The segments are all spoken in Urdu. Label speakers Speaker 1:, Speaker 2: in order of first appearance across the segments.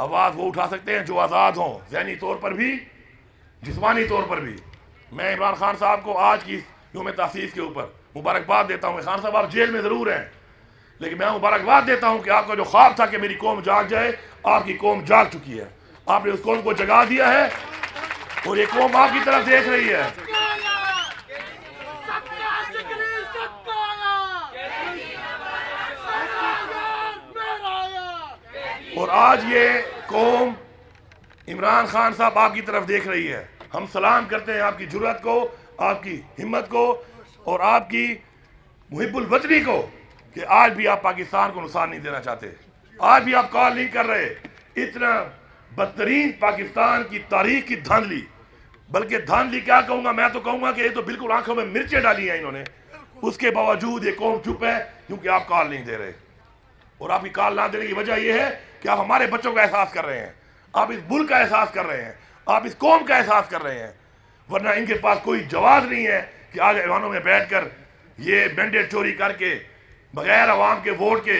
Speaker 1: آواز وہ اٹھا سکتے ہیں جو آزاد ہوں، ذہنی طور پر بھی، جسمانی طور پر بھی۔ میں عمران خان صاحب کو آج کی یوم تاسیس کے اوپر مبارکباد دیتا ہوں۔ خان صاحب آپ جیل میں ضرور ہیں، لیکن میں مبارکباد دیتا ہوں کہ آپ کا جو خواب تھا کہ میری قوم جاگ جائے، آپ کی قوم جاگ چکی ہے۔ آپ نے اس قوم کو جگا دیا ہے اور یہ قوم آپ کی طرف دیکھ رہی ہے۔ اور آج یہ قوم عمران خان صاحب آپ کی طرف دیکھ رہی ہے۔ ہم سلام کرتے ہیں آپ کی جرأت کو، آپ کی ہمت کو اور آپ کی محب الوطنی کو کہ آج بھی آپ پاکستان کو نقصان نہیں دینا چاہتے، آج بھی آپ کال نہیں کر رہے۔ اتنا بدترین پاکستان کی تاریخ کی دھاندلی، بلکہ دھاندلی کیا کہوں گا، میں تو کہوں گا کہ یہ تو بالکل آنکھوں میں مرچیں ڈالی ہیں انہوں نے، اس کے باوجود یہ قوم چپ ہے کیونکہ آپ کال نہیں دے رہے۔ اور آپ کی کال نہ دینے کی وجہ یہ ہے کہ آپ ہمارے بچوں کا احساس کر رہے ہیں، آپ اس ملک کا احساس کر رہے ہیں، آپ اس قوم کا احساس کر رہے ہیں، ورنہ ان کے پاس کوئی جواز نہیں ہے کہ آج ایوانوں میں بیٹھ کر یہ مینڈیٹ چوری کر کے بغیر عوام کے ووٹ کے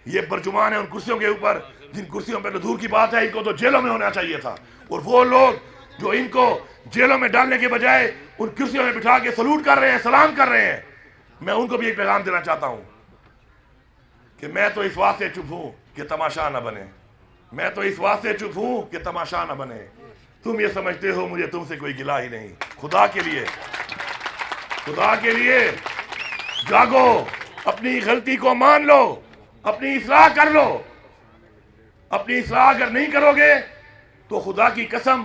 Speaker 1: یہ برجمان ہیں ان کرسیوں کے اوپر، جن کرسیوں پہ تو دور کی بات ہے ان کو تو جیلوں میں ہونا چاہیے تھا۔ اور وہ لوگ جو ان کو جیلوں میں ڈالنے کے بجائے ان کرسیوں میں بٹھا کے سلوٹ کر رہے ہیں، سلام کر رہے ہیں، میں ان کو بھی ایک پیغام دینا چاہتا ہوں کہ میں تو اس واسطے چپ ہوں کہ تماشا نہ بنے، میں تو اس واسطے چپ ہوں کہ تماشا نہ بنے۔ تم یہ سمجھتے ہو مجھے تم سے کوئی گلہ ہی نہیں۔ خدا کے لیے، خدا کے لیے جاگو، اپنی غلطی کو مان لو، اپنی اصلاح کر لو۔ اپنی اصلاح اگر نہیں کرو گے تو خدا کی قسم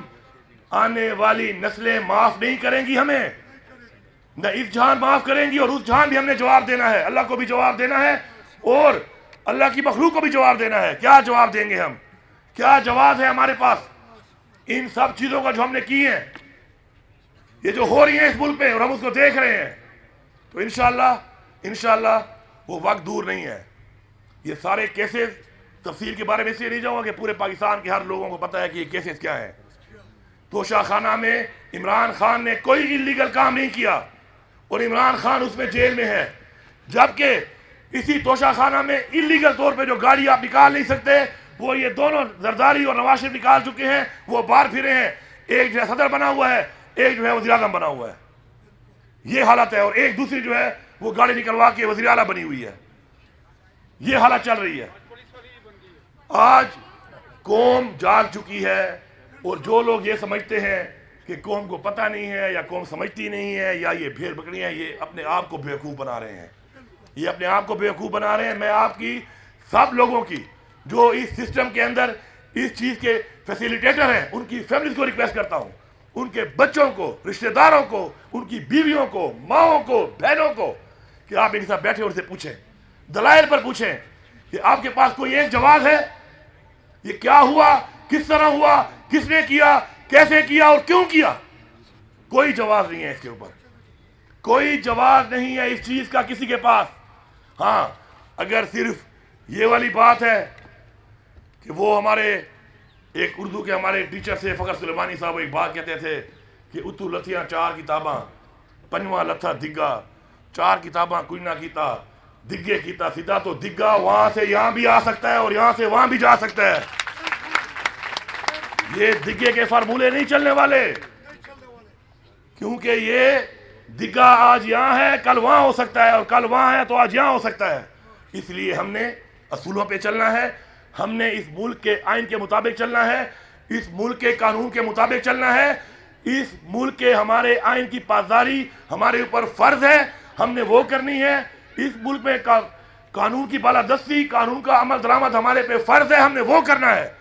Speaker 1: آنے والی نسلیں معاف نہیں کریں گی ہمیں، نہ اس جہان معاف کریں گی اور اس جہان بھی ہم نے جواب دینا ہے، اللہ کو بھی جواب دینا ہے اور اللہ کی مخلوق کو بھی جواب دینا ہے۔ کیا جواب دیں گے ہم؟ کیا جواب ہے ہمارے پاس ان سب چیزوں کا جو ہم نے کی ہیں، یہ جو ہو رہی ہیں اس ملک پہ اور ہم اس کو دیکھ رہے ہیں؟ تو انشاءاللہ وہ وقت دور نہیں ہے۔ یہ سارے کیسز تفصیل کے بارے میں اس لیے نہیں جاؤں گا کہ پورے پاکستان کے ہر لوگوں کو پتہ ہے کہ یہ کیسز کیا ہیں۔ توشہ خانہ میں عمران خان نے کوئی انلیگل کام نہیں کیا اور عمران خان اس میں جیل میں ہے، جبکہ اسی توشہ خانہ میں انلیگل طور پہ جو گاڑی آپ نکال نہیں سکتے وہ یہ دونوں زرداری اور نواز شریف نکال چکے ہیں، وہ باہر پھرے ہیں۔ ایک جو ہے صدر بنا ہوا ہے، ایک جو ہے وزیر اعظم بنا ہوا ہے، یہ حالت ہے، اور ایک دوسری جو ہے وہ گاڑی نکلوا کے وزیر اعلیٰ بنی ہوئی ہے۔ یہ حالت چل رہی ہے۔ آج قوم جاگ چکی ہے اور جو لوگ یہ سمجھتے ہیں کہ قوم کو پتہ نہیں ہے یا قوم سمجھتی نہیں ہے یا یہ بھیڑ بکریاں، یہ اپنے آپ کو بیوقوف بنا رہے ہیں، یہ اپنے آپ کو بیوقوف بنا رہے ہیں۔ میں آپ کی سب لوگوں کی جو اس سسٹم کے اندر اس چیز کے فیسیلیٹیٹر ہیں ان کی فیملیز کو ریکویسٹ کرتا ہوں، ان کے بچوں کو، رشتہ داروں کو، ان کی بیویوں کو، ماؤں کو، بہنوں کو، کہ آپ ان کے ساتھ بیٹھے اور سے پوچھیں، دلائل پر پوچھیں کہ آپ کے پاس کوئی ایک جواز ہے؟ یہ کیا ہوا، کس طرح ہوا، کس نے کیا، کیسے کیا اور کیوں کیا؟ کوئی جواز نہیں ہے اس کے اوپر، کوئی جواز نہیں ہے اس چیز کا کسی کے پاس۔ ہاں، اگر صرف یہ والی بات ہے کہ وہ ہمارے ایک اردو کے ہمارے ٹیچر سے فخر سلیمانی صاحب ایک بات کہتے تھے کہ اتو لتھیاں چار کتاباں پنجواں لتھا دگا، چار کتاباں کوئی نہ کیتا دگے کیتا سیدھا، تو دگا وہاں سے یہاں بھی آ سکتا ہے اور یہاں سے وہاں بھی جا سکتا ہے۔ یہ دگے کے فارمولے نہیں چلنے والے، کیونکہ یہ دگا آج یہاں ہے کل وہاں ہو سکتا ہے اور کل وہاں ہے تو آج یہاں ہو سکتا ہے۔ اس لیے ہم نے اصولوں پہ چلنا ہے، ہم نے اس ملک کے آئین کے مطابق چلنا ہے، اس ملک کے قانون کے مطابق چلنا ہے، اس ملک کے ہمارے آئین کی پاسداری ہمارے اوپر فرض ہے، ہم نے وہ کرنی ہے۔ اس ملک میں قانون کی بالادستی، قانون کا عمل درآمد ہمارے پہ فرض ہے، ہم نے وہ کرنا ہے،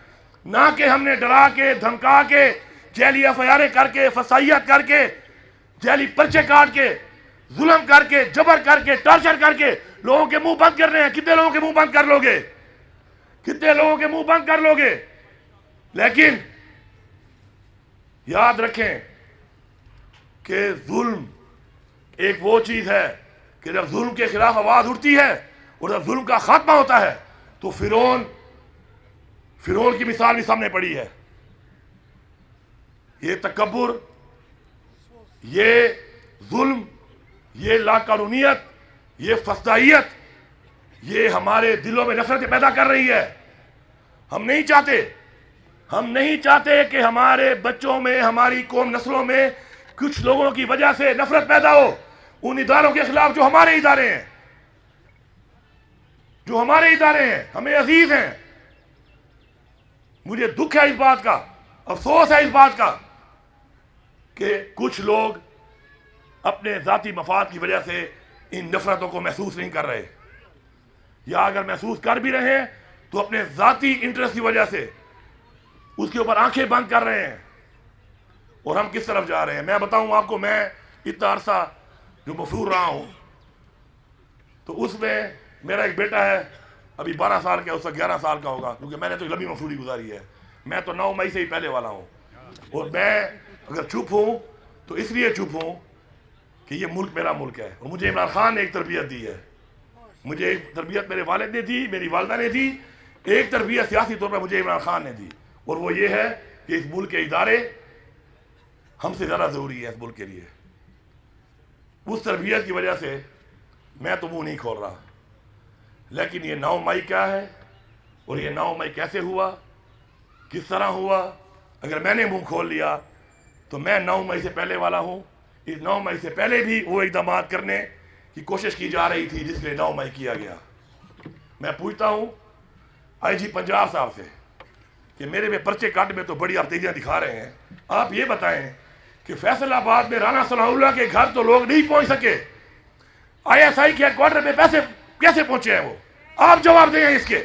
Speaker 1: نہ کہ ہم نے ڈرا کے دھمکا کے جیلی FIR کر کے فسائیت کر کے جیلی پرچے کاٹ کے ظلم کر کے جبر کر کے ٹارچر کر کے لوگوں کے منہ بند کرنے ہیں۔ کتنے لوگوں کے منہ بند کر لو گے؟ کتنے لوگوں کے منہ بند کر لو گے؟ لیکن یاد رکھیں کہ ظلم ایک وہ چیز ہے کہ جب ظلم کے خلاف آواز اٹھتی ہے اور جب ظلم کا خاتمہ ہوتا ہے تو فرعون کی مثال بھی سامنے پڑی ہے۔ یہ تکبر، یہ ظلم، یہ لاقانونیت، یہ فسادیت، یہ ہمارے دلوں میں نفرت پیدا کر رہی ہے۔ ہم نہیں چاہتے ہم نہیں چاہتے کہ ہمارے بچوں میں، ہماری قوم نسلوں میں کچھ لوگوں کی وجہ سے نفرت پیدا ہو ان اداروں کے خلاف جو ہمارے ادارے ہیں، جو ہمارے ادارے ہیں، ہمیں عزیز ہیں۔ مجھے دکھ ہے اس بات کا، افسوس ہے اس بات کا کہ کچھ لوگ اپنے ذاتی مفاد کی وجہ سے ان نفرتوں کو محسوس نہیں کر رہے، یا اگر محسوس کر بھی رہے ہیں تو اپنے ذاتی انٹرسٹ کی وجہ سے اس کے اوپر آنکھیں بند کر رہے ہیں۔ اور ہم کس طرف جا رہے ہیں؟ میں بتاؤں آپ کو، میں اتنا عرصہ جو مفرور رہا ہوں تو اس میں میرا ایک بیٹا ہے، ابھی 12 سال کا، اس کا 11 سال کا ہوگا، کیونکہ میں نے تو لمبی مفروری گزاری ہے۔ میں تو 9 مئی سے ہی پہلے والا ہوں، اور میں اگر چپ ہوں تو اس لیے چپ ہوں کہ یہ ملک میرا ملک ہے، اور مجھے عمران خان نے ایک تربیت دی ہے۔ مجھے ایک تربیت میرے والد نے دی، میری والدہ نے دی، ایک تربیت سیاسی طور پر مجھے عمران خان نے دی، اور وہ یہ ہے کہ اس ملک کے ادارے ہم سے زیادہ ضروری ہے اس ملک کے لیے۔ اس تربیت کی وجہ سے میں تو منہ نہیں کھول رہا، لیکن یہ 9 مئی کیا ہے، اور یہ 9 مئی کیسے ہوا، کس طرح ہوا؟ اگر میں نے منہ کھول لیا تو میں 9 مئی سے پہلے والا ہوں۔ اس 9 مئی سے پہلے بھی وہ اقدامات کرنے کی کوشش کی جا رہی تھی جس لیے 9 مئی کیا گیا۔ میں پوچھتا ہوں آئی جی پنجاب صاحب سے کہ میرے میں پرچے کاٹ میں تو بڑی آپ تیزیاں دکھا رہے ہیں، آپ یہ بتائیں کہ فیصل آباد میں رانا صلاح اللہ کے گھر تو لوگ نہیں پہنچ سکے، آئی ایس آئی کے ہیڈ کوارٹر پہ پیسے کیسے پہنچے ہیں؟ وہ آپ جواب دیں اس کے،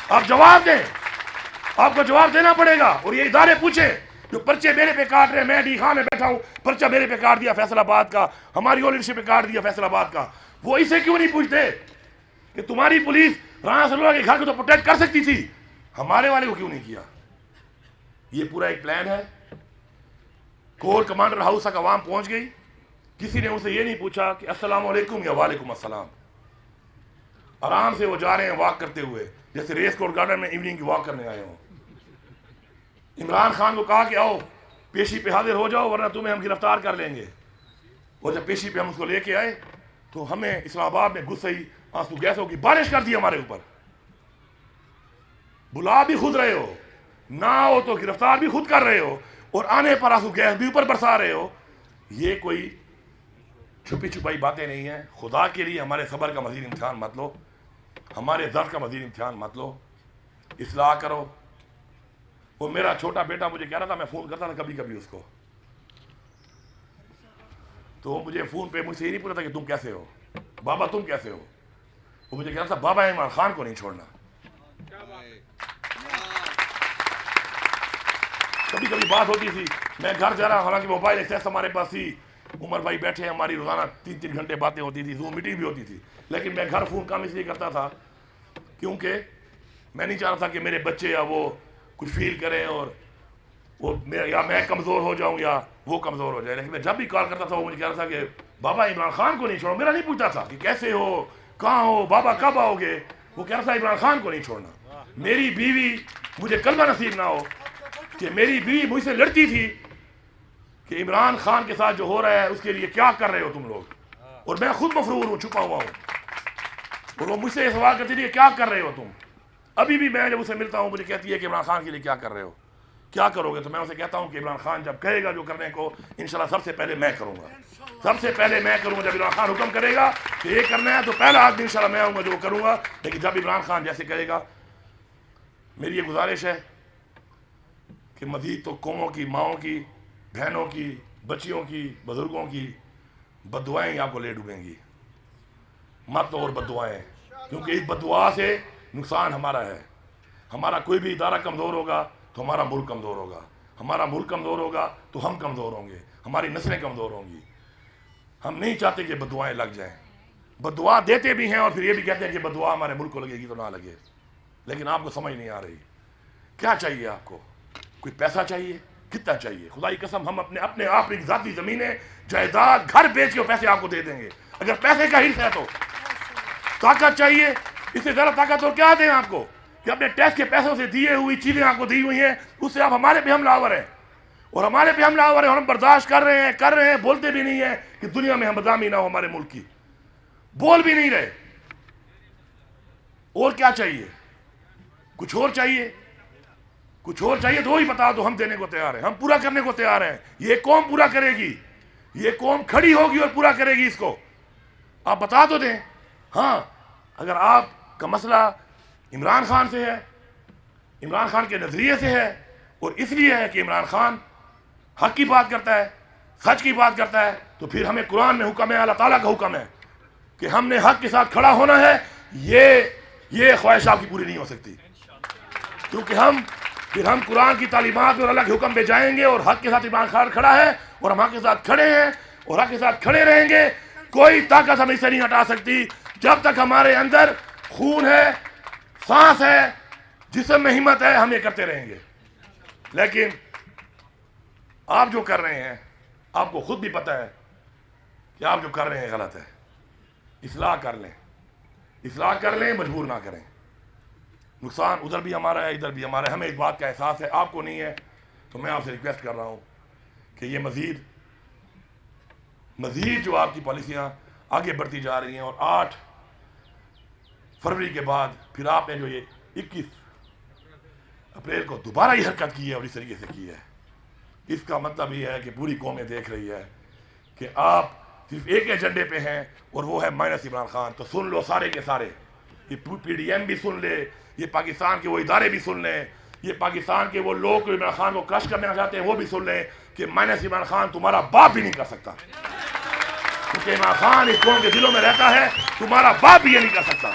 Speaker 1: آپ جواب دیں، آپ کو جواب دینا پڑے گا۔ اور یہ ادارے پوچھیں جو پرچے میرے پہ کاٹ رہے ہیں، میں ڈی خان میں بیٹھا ہوں، پرچہ میرے پہ کاٹ دیا فیصل آباد کا، ہماری لیڈرشپ پہ کاٹ دیا فیصل آباد کا، وہ اسے کیوں نہیں پوچھتے کہ تمہاری پولیس رانا صلی اللہ کے گھر کو تو پروٹیکٹ کر سکتی تھی، ہمارے والے کو کیوں نہیں کیا؟ یہ پورا ایک پلان ہے۔ کور کمانڈر ہاؤس تک عوام پہنچ گئی، کسی نے ان سے یہ نہیں پوچھا کہ السلام علیکم یا وعلیکم السلام۔ آرام سے وہ جا رہے ہیں واک کرتے ہوئے، جیسے ریس کورٹ گارڈن میں ایوننگ کی واک کرنے آئے ہوں۔ عمران خان کو کہا کہ آؤ پیشی پہ حاضر ہو جاؤ ورنہ تمہیں ہم گرفتار کر لیں گے، اور جب پیشی پہ ہم اس کو لے کے آئے تو ہمیں اسلام آباد میں غصے آنسو گیسوں کی بارش کر دی ہمارے اوپر۔ بلا بھی خود رہے ہو، نہ ہو تو گرفتار بھی خود کر رہے ہو، اور آنے پر آنسو گیس بھی اوپر برسا رہے ہو۔ یہ کوئی چھپی چھپائی باتیں نہیں ہیں۔ خدا کے لیے ہمارے صبر کا مزید امتحان مت لو، ہمارے ضبط کا مزید امتحان مت لو، اصلاح کرو۔ وہ میرا چھوٹا بیٹا مجھے کہہ رہا تھا، میں فون کرتا تھا کبھی کبھی اس کو، تو مجھے فون پہ مجھ سے یہ نہیں پوچھتا کہ تم کیسے ہو، بابا تم کیسے ہو، وہ مجھے کہہ رہا تھا بابا عمران خان کو نہیں چھوڑنا۔ کبھی کبھی بات ہوتی تھی، میں گھر جا رہا، حالانکہ موبائل ایکسیس ہمارے پاس تھی، عمر بھائی بیٹھے ہیں، ہماری روزانہ 3 گھنٹے باتیں ہوتی تھی، زوم میٹنگ بھی ہوتی تھی، لیکن میں گھر فون کام اس لیے کرتا تھا کیونکہ میں نہیں چاہ رہا تھا کہ میرے بچے یا وہ کچھ فیل کریں اور وہ یا میں کمزور ہو جاؤں یا وہ کمزور ہو جائے۔ لیکن میں جب بھی کال کرتا تھا وہ مجھے کہہ رہا تھا کہ بابا عمران خان کو نہیں چھوڑو۔ میرا نہیں پوچھتا تھا کہ کیسے ہو، کہاں ہو، بابا کب آؤ گے، وہ کہہ رہا تھا عمران خان کو نہیں چھوڑنا۔ میری بیوی، مجھے کلمہ نصیب نہ ہو کہ میری بیوی مجھ سے لڑتی تھی کہ عمران خان کے ساتھ جو ہو رہا ہے اس کے لیے کیا کر رہے ہو تم لوگ، اور میں خود مفرور ہوں، چھپا ہوا ہوں، اور وہ مجھ سے یہ سوال کرتی تھی کہ کیا کر رہے ہو تم۔ ابھی بھی میں جب اسے ملتا ہوں مجھے کہتی ہے کہ عمران خان کے لیے کیا کر رہے ہو، کیا کرو گے، تو میں اسے کہتا ہوں کہ عمران خان جب کہے گا جو کرنے کو انشاءاللہ سب سے پہلے میں کروں گا، سب سے پہلے میں کروں گا۔ جب عمران خان حکم کرے گا کہ یہ کرنا ہے تو پہلا آدمی انشاءاللہ میں آؤں گا جو کروں گا، لیکن جب عمران خان جیسے کرے گا۔ میری یہ گزارش ہے کہ مزید تو قوموں کی، ماؤں کی، بہنوں کی، بچیوں کی، بزرگوں کی بد دعائیں آپ کو لے ڈوبیں گی، مت اور بد دعائیں، کیونکہ اس بد دعا سے نقصان ہمارا ہے۔ ہمارا کوئی بھی ادارہ کمزور ہوگا تو ہمارا ملک کمزور ہوگا، ہمارا ملک کمزور ہوگا تو ہم کمزور ہوں گے، ہماری نسلیں کمزور ہوں گی۔ ہم نہیں چاہتے کہ بد دعائیں لگ جائیں، بد دعا دیتے بھی ہیں اور پھر یہ بھی کہتے ہیں کہ بد دعا ہمارے ملک کو لگے گی تو نہ لگے، لیکن آپ کو سمجھ نہیں آ رہی۔ کیا چاہیے آپ کو؟ کوئی پیسہ چاہیے؟ کتنا چاہیے؟ خدا کی قسم ہم اپنے آپ کی ذاتی زمینیں، جائیداد، گھر بیچ کے پیسے آپ کو دے دیں گے اگر پیسے کا حرص ہے تو۔ طاقت چاہیے، اس سے زیادہ طاقت اور کیا دیں آپ کو کہ اپنے ٹیکس کے پیسوں سے دیے ہوئی چیزیں آپ کو دی ہوئی ہیں، اس سے آپ ہمارے پہ حملہ آور ہیں، اور ہمارے پہ حملہ آور ہیں اور ہم برداشت کر رہے ہیں، بولتے بھی نہیں ہیں کہ دنیا میں ہم بدنامی نہ ہو ہمارے ملک کی، بول بھی نہیں رہے۔ اور کیا چاہیے؟ کچھ اور چاہیے؟ کچھ اور چاہیے تو وہی بتا دو، ہم دینے کو تیار ہیں، ہم پورا کرنے کو تیار ہیں. یہ قوم پورا کرے گی، یہ قوم کھڑی ہوگی اور پورا کرے گی اس کو. آپ بتا تو دیں. ہاں اگر آپ کا مسئلہ عمران خان سے ہے، عمران خان کے نظریے سے ہے، اور اس لیے ہے کہ عمران خان حق کی بات کرتا ہے، سچ کی بات کرتا ہے، تو پھر ہمیں قرآن میں حکم ہے، اللہ تعالیٰ کا حکم ہے کہ ہم نے حق کے ساتھ کھڑا ہونا ہے. یہ خواہش آپ کی پوری نہیں ہو سکتی، کیونکہ پھر ہم قرآن کی تعلیمات اور اللہ کے حکم پہ جائیں گے، اور حق کے ساتھ عمران خان کھڑا ہے اور ہم حق کے ساتھ کھڑے ہیں اور حق کے ساتھ کھڑے رہیں گے. کوئی طاقت ہمیں سے نہیں ہٹا سکتی. جب تک ہمارے اندر خون ہے، سانس ہے، جسم میں ہمت ہے، ہم یہ کرتے رہیں گے. لیکن آپ جو کر رہے ہیں، آپ کو خود بھی پتہ ہے کہ آپ جو کر رہے ہیں غلط ہے. اصلاح کر لیں، اصلاح کر لیں، مجبور نہ کریں. نقصان ادھر بھی ہمارا ہے، ادھر بھی ہمارا ہے. ہمیں اس بات کا احساس ہے، آپ کو نہیں ہے. تو میں آپ سے ریکویسٹ کر رہا ہوں کہ یہ مزید جو آپ کی پالیسیاں آگے بڑھتی جا رہی ہیں، اور 8 فروری کے بعد پھر آپ نے جو یہ 21 اپریل کو دوبارہ یہ حرکت کی ہے اور اس طریقے سے کی ہے، اس کا مطلب یہ ہے کہ پوری قومیں دیکھ رہی ہے کہ آپ صرف ایک ایجنڈے پہ ہیں، اور وہ ہے مائنس عمران خان. تو سن لو سارے کے سارے، یہ پی ڈی ایم بھی سن لے، یہ پاکستان کے وہ ادارے بھی سن لیں، یہ پاکستان کے وہ لوگ جو عمران خان کو کرش کرنا چاہتے ہیں وہ بھی سن لیں کہ مائنس عمران خان تمہارا باپ بھی نہیں کر سکتا. کیونکہ عمران خان اس قوم کے دلوں میں رہتا ہے، تمہارا باپ بھی یہ نہیں کر سکتا.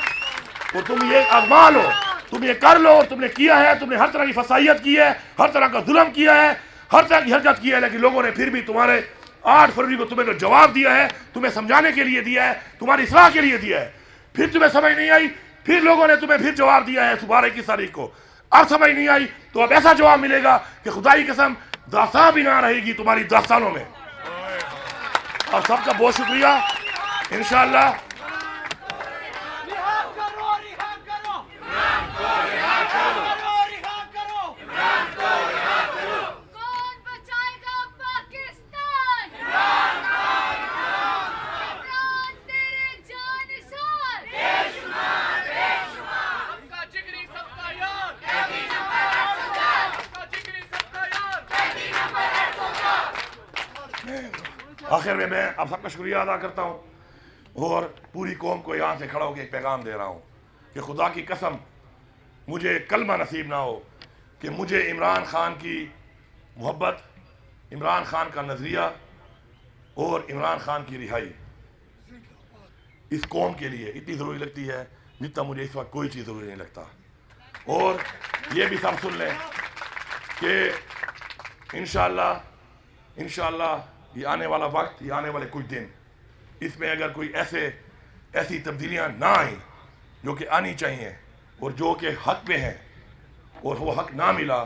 Speaker 1: اور تم یہ آزما لو، تم یہ کر لو، اور تم نے کیا ہے. تم نے ہر طرح کی فسائیت کی ہے، ہر طرح کا ظلم کیا ہے، ہر طرح کی حرکت کی ہے، لیکن لوگوں نے پھر بھی تمہارے 8 فروری کو تمہیں جو جواب دیا ہے، تمہیں سمجھانے کے لیے دیا ہے، تمہاری اصلاح کے لیے دیا ہے. پھر تمہیں سمجھ نہیں آئی، پھر لوگوں نے تمہیں پھر جواب دیا ہے 21 تاریخ کو. اب سمجھ نہیں آئی تو اب ایسا جواب ملے گا کہ خدائی قسم داستان بھی نہ رہے گی تمہاری داستانوں میں. آپ سب کا بہت شکریہ. انشاءاللہ آخر میں آپ سب کا شکریہ ادا کرتا ہوں، اور پوری قوم کو یہاں سے کھڑا ہو کے ایک پیغام دے رہا ہوں کہ خدا کی قسم مجھے کلمہ نصیب نہ ہو کہ مجھے عمران خان کی محبت، عمران خان کا نظریہ اور عمران خان کی رہائی اس قوم کے لیے اتنی ضروری لگتی ہے جتنا مجھے اس وقت کوئی چیز ضروری نہیں لگتا. اور یہ بھی سب سن لیں کہ انشاءاللہ یہ آنے والا وقت، یہ آنے والے کچھ دن، اس میں اگر کوئی ایسی تبدیلیاں نہ آئیں جو کہ آنی چاہیے اور جو کہ حق پہ ہیں، اور وہ حق نہ ملا،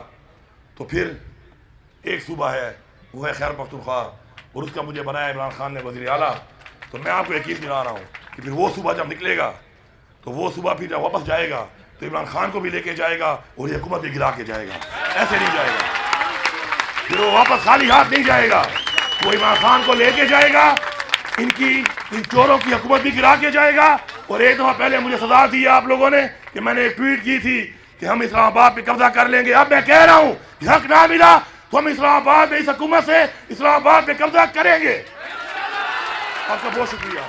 Speaker 1: تو پھر ایک صوبہ ہے، وہ ہے خیبر پختونخوا، اور اس کا مجھے بنایا عمران خان نے وزیر اعلیٰ. تو میں آپ کو یقین دلا رہا ہوں کہ پھر وہ صوبہ جب نکلے گا تو وہ صوبہ پھر جب واپس جائے گا تو عمران خان کو بھی لے کے جائے گا اور یہ حکومت بھی گرا کے جائے گا. ایسے نہیں جائے گا، پھر وہ واپس خالی ہاتھ نہیں جائے گا. وہ عمران خان کو لے کے جائے گا، ان چوروں کی حکومت بھی گرا کے جائے گا. اور ایک دفعہ پہلے مجھے سزا دی آپ لوگوں نے کہ میں نے ایک ٹویٹ کی تھی کہ ہم اسلام آباد پہ قبضہ کر لیں گے. اب میں کہہ رہا ہوں کہ حق نہ ملا تو ہم اسلام آباد میں اس حکومت سے اسلام آباد پہ قبضہ کریں گے. آپ کا بہت شکریہ.